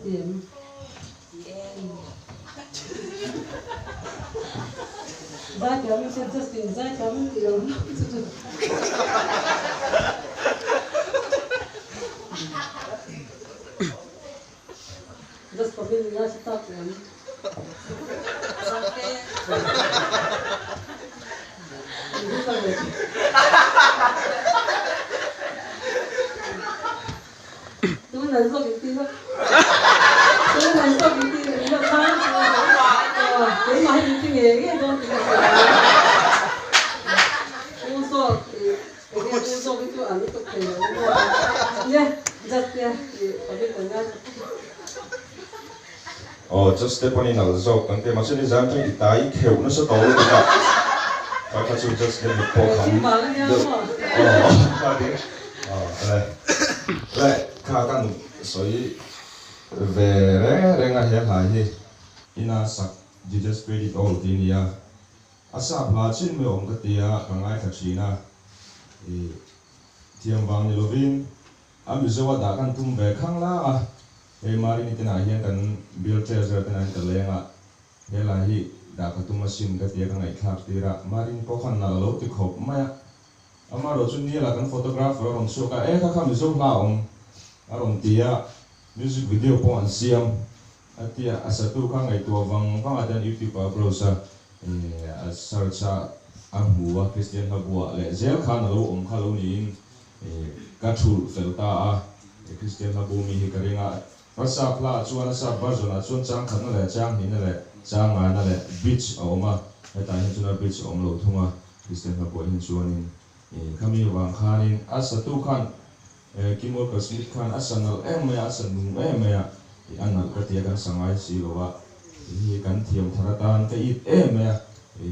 tiền ra kéo mình xem rất tiền ra kéo mình lớn rất có bên ra stop lắm tôi lần sau cái tin đó tôi lần sau cái tin này nó khác cái mà hay cái nghề cái đó thì ô số cái chỗ ăn cái cái nhé rất nhé ở bên tầng ngang just step on in al zo kan te masin exam chang itai kheu na so to lo ka ka chu just get the po kham le ka kan soi về renga he lai hi ina sak Jesus credit all tin ya asa bla chin me ong ka tia ka ngai tha china e thiam wang ni lovin am zo da kan tum be khang la e mari ni tena hian kan bil treasure tena ka lenga he la hi da ka tum sim ka tia ka ngai thak tira marin po khan na lo ti khop ma ama ro chun ni la kan photographer rom so ka e ka kham zo la ong arom tia music video po an siam atia asatu ka ngai to wang adan YouTube browser search amua Christian Habua le zel khan lo khalo ni ka thul felta a Christian Habu mi hi karinga rasa pla chuan sa bazona chuan chang khan le chang hin le chang ana le beach oma ta hin chuna beach om lo thunga Christian Habu hin chuanin kami wang khanin asatu khan kimol ka smith khan asanal emya asanu emya anal ka tia kan sangai si lowa hi kan thiam tharatan ka it emya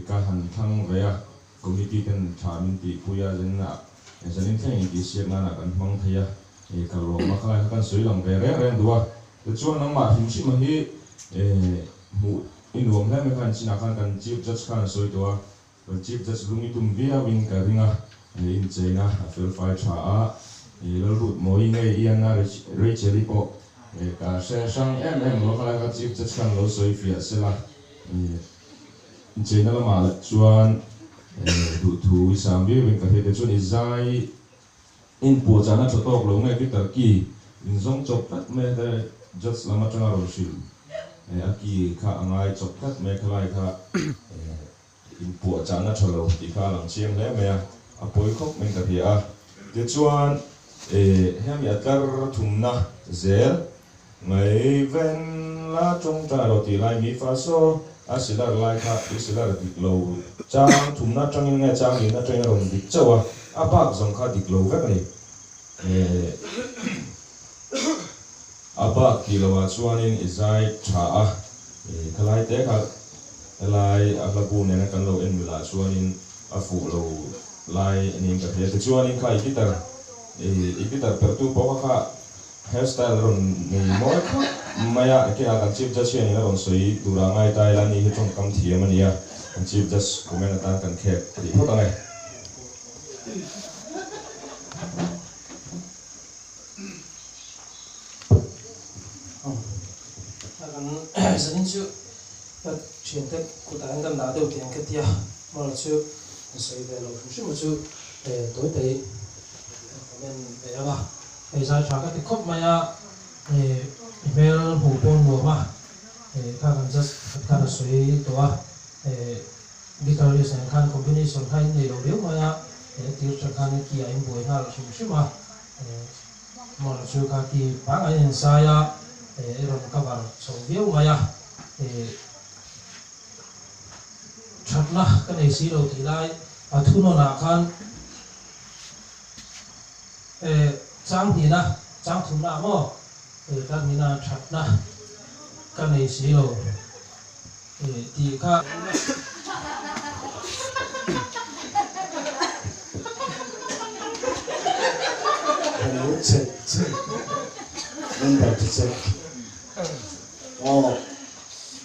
ka han thang veya committee kan thamin ti puya jenna janin theng ti siak na kan mang thaya ka ro ma kha kan soilam ve re duwa the chuan nang ma him si ma hi mu inuam la me kan china kan chief judge kan soi towa chief judge lumi tum via wing ka ringa in chena fel fai tha a lo rut moi ngai iana Rachel po ka se sang lo kala ka chief judge kan lo soi fia sela chena la ma chuan du thu sam bi wing ka he de chuan izai in po chana chotok lo ngai ki tarki in zong chok tat me de judge lama tanga ro shil aki kha angai chok tat me khalai kha in po chana cholo ti kha lang chiang le me a poi khop men ka thia ti chuan hem ya tar thumna zer ngai ven la chong ta ro ti lai mi fa so asilar lai kha isilar dik lo chang thumna changin ngai chang in na teng ron dik chawa a bak zong kha dik lo vek ni aba kilowa chuanin izai tha a khalai te kha lai ablabu ne na kan lo en mila chuanin a fu lo lai ning ka the chuanin khai kitar ikitar pertu po kha hairstyle ron ni mo kha maya ke a kan chief judge ni ron soi dura ngai tai la ni hi chong kam thiam ania kan chief judge comment ta kan khe ri ho ta ngai Zanin chu pat chen tek ku ta ngam da deu tiang ka tia ma chu soi ve lo chu mu chu toi tei men ve ba ei sai cha ka ti khop ma ya email hu pon mo ma ka kan just ka soi to a guitar is an kan combination hai nei lo leu ma ya ti cha kan ki ai boi na chu ma ma chu ka ki ba ngai en sa ya ron cover so view maya chatna kan ei si lo ti lai athuno na khan chang ni na chang thum na mo kan ni na chatna kan ei si lo ti kha nên phải thực sự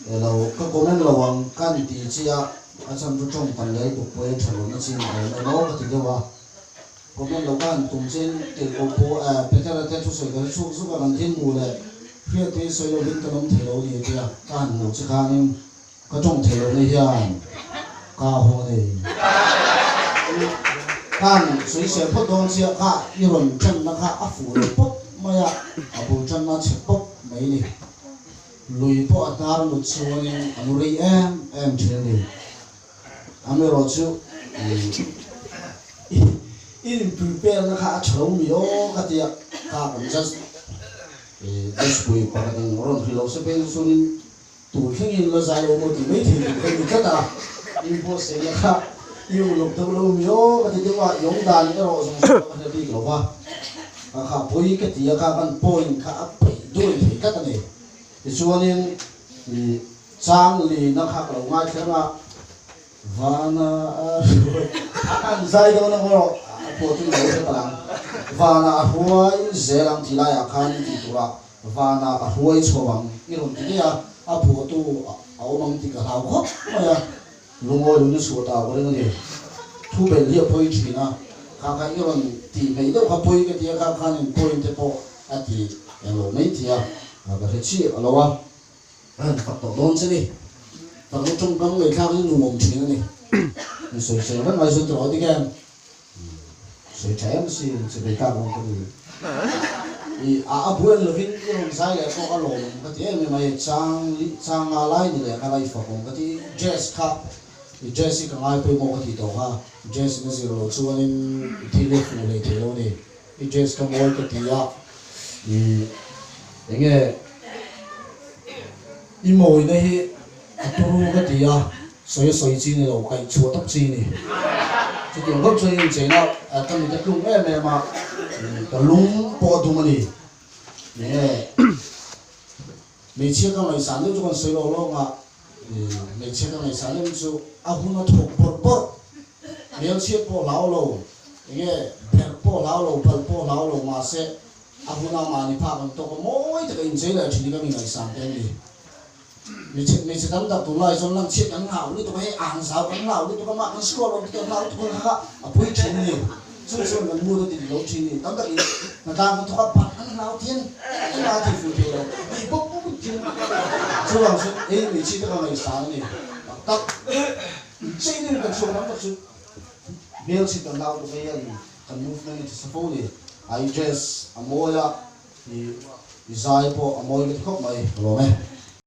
lâu các cô nên lâu ang can đi chia anh xem chú trong phần lấy của quê trở nó xin nó nó thì cái gì cô nên lâu can cùng trên tiền của cô bây giờ là theo chú sửa cái chú giúp bạn thiên mù này phía tây soi lo bên cái nông thề lo đi kia can một chiếc khang cái trong thề lo này hiền ca hồ này can suy sẽ phốt đông chia ca iron chân nó ca áp phủ rồi phốt mày à áp phủ chân nó chụp phốt mấy này lùi phốt ta một số này anh lấy em chơi này anh mới rồi chứ in prepare nó ca chấu miêu cái gì ca cũng just this way para cái orang philosophy sunin tu khinh lo zai lo mo ti mấy thì cái gì cái ta info sẽ là ca yêu lục đâu lâu miêu cái gì đó yong đàn cái rồi dùng cái gì đó qua ca bôi cái gì ca ban point ca bôi đôi thì cái này thì sunin trang li nó khác lâu ngay thế mà và na anh zai đâu nó rồi po tu lo se talang vana huai zelang tilai akhan ti tura vana huai chowang iron ti ya a po tu awmang ti ka haw kho ya lungo lu su ta ko ni thu be lia poi china ka ka iron ti me do ka poi ke ti ka khan point te po ati lo nei ti ya ka he chi alowa an fa to don se ni ta lo chung kam ngai kha ni ngom china ni ni so se ban mai so to ti ken所以这样是被干过的。伊不会了，因为啥个说个罗，个点咪咪张阿来的嘞，个来发工，个啲 jazz 卡，jazz 个爱配某个地道哈 ，jazz 个是罗做呢，体力服嘞体咯呢，伊 jazz 个某个地啊，那个伊某那些不如个地啊，水知呢，路计错得知呢。就用个最正啦，今日就用咩嘛，就龙波度嘛哩，每次个来山都做个水路咯嘛，每次个来山都做阿胡那土波，每次波老路，个波老路，波老路嘛些，阿胡那嘛你拍咁多个每一个人仔来去你个面来山顶哩。每次咱们到东来说，咱切很好，你都可以昂少很好，你都可以买个school咯，你都好，都可以不会钱的，所以说人摸到的老钱的，等到你那当个都可把很老天，你拿去付掉了，你不钱，所以说，每次都可以啥呢？得，这个个说咱们是，没有去等到都可以，很 movement is support的，I just 阿摩呀，你在波阿摩个曲咪，老咩？